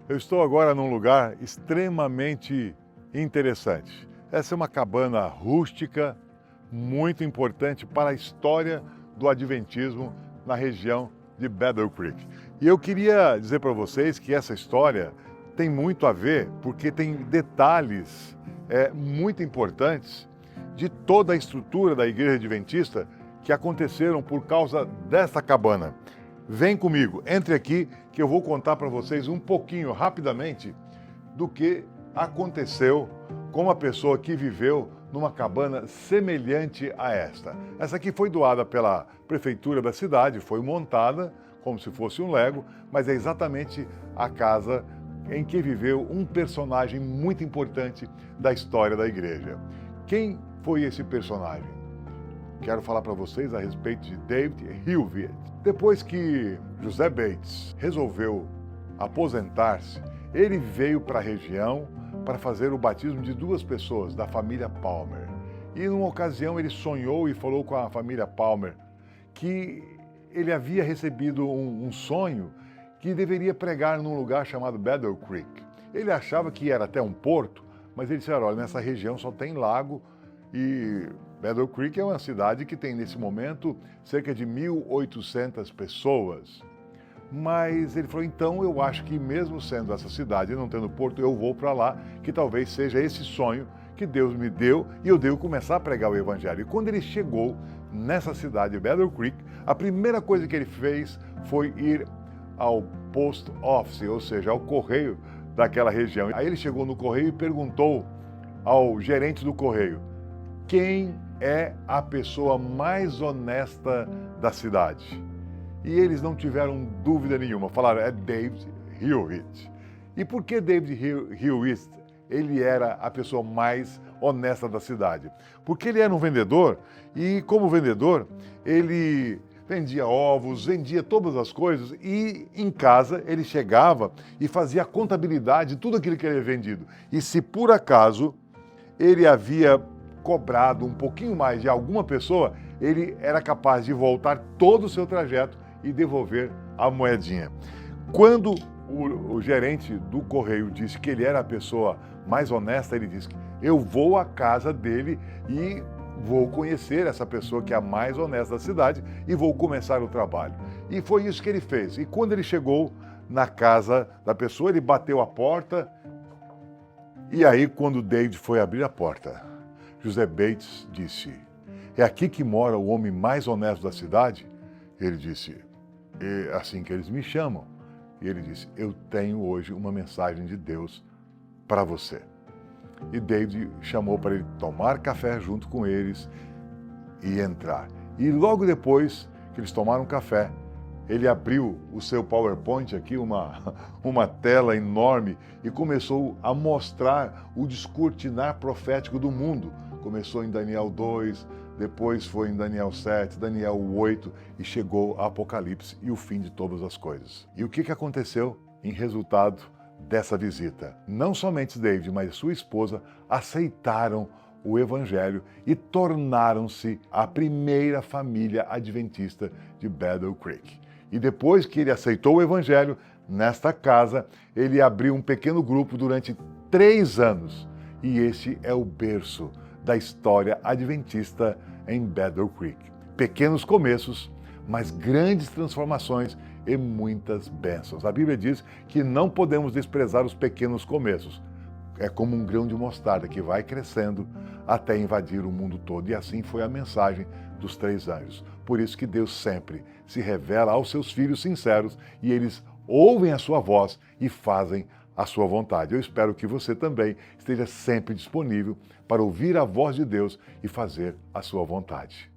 Eu estou agora num lugar extremamente interessante. Essa é uma cabana rústica, muito importante para a história do Adventismo na região de Battle Creek. E eu queria dizer para vocês que essa história tem muito a ver, porque tem detalhes muito importantes de toda a estrutura da Igreja Adventista que aconteceram por causa desta cabana. Vem comigo, entre aqui que eu vou contar para vocês um pouquinho, rapidamente, do que aconteceu com uma pessoa que viveu numa cabana semelhante a esta. Essa aqui foi doada pela prefeitura da cidade, foi montada como se fosse um Lego, mas é exatamente a casa em que viveu um personagem muito importante da história da igreja. Quem foi esse personagem? Quero falar para vocês a respeito de David Hewitt. Depois que José Bates resolveu aposentar-se, ele veio para a região para fazer o batismo de duas pessoas da família Palmer. E numa ocasião ele sonhou e falou com a família Palmer que ele havia recebido um sonho que deveria pregar num lugar chamado Battle Creek. Ele achava que era até um porto, mas ele disse, olha, nessa região só tem lago e Battle Creek é uma cidade que tem nesse momento cerca de 1.800 pessoas. Mas ele falou, então eu acho que mesmo sendo essa cidade e não tendo porto, eu vou para lá, que talvez seja esse sonho que Deus me deu e eu devo começar a pregar o evangelho. E quando ele chegou nessa cidade, Battle Creek, a primeira coisa que ele fez foi ir ao post office, ou seja, ao correio daquela região. Aí ele chegou no correio e perguntou ao gerente do correio, quem é a pessoa mais honesta da cidade? E eles não tiveram dúvida nenhuma, falaram, é David Hewitt. E por que David Hewitt, ele era a pessoa mais honesta da cidade? Porque ele era um vendedor e, como vendedor, ele vendia ovos, vendia todas as coisas e em casa ele chegava e fazia a contabilidade de tudo aquilo que ele havia vendido. E se por acaso ele havia cobrado um pouquinho mais de alguma pessoa, ele era capaz de voltar todo o seu trajeto e devolver a moedinha. Quando o gerente do correio disse que ele era a pessoa mais honesta, ele disse que eu vou à casa dele e vou conhecer essa pessoa que é a mais honesta da cidade e vou começar o trabalho. E foi isso que ele fez. E quando ele chegou na casa da pessoa, ele bateu a porta e aí quando David foi abrir a porta, José Bates disse, é aqui que mora o homem mais honesto da cidade? Ele disse, é assim que eles me chamam. E ele disse, eu tenho hoje uma mensagem de Deus para você. E David chamou para ele tomar café junto com eles e entrar. E logo depois que eles tomaram café, ele abriu o seu PowerPoint aqui, uma tela enorme, e começou a mostrar o descortinar profético do mundo. Começou em Daniel 2, depois foi em Daniel 7, Daniel 8 e chegou a Apocalipse e o fim de todas as coisas. E o que aconteceu em resultado dessa visita? Não somente David, mas sua esposa aceitaram o Evangelho e tornaram-se a primeira família adventista de Battle Creek. E depois que ele aceitou o Evangelho, nesta casa, ele abriu um pequeno grupo durante 3 anos. E esse é o berço da história adventista em Battle Creek. Pequenos começos, mas grandes transformações e muitas bênçãos. A Bíblia diz que não podemos desprezar os pequenos começos. É como um grão de mostarda que vai crescendo até invadir o mundo todo. E assim foi a mensagem dos 3 anjos. Por isso que Deus sempre se revela aos seus filhos sinceros e eles ouvem a sua voz e fazem a sua vontade. Eu espero que você também esteja sempre disponível para ouvir a voz de Deus e fazer a sua vontade.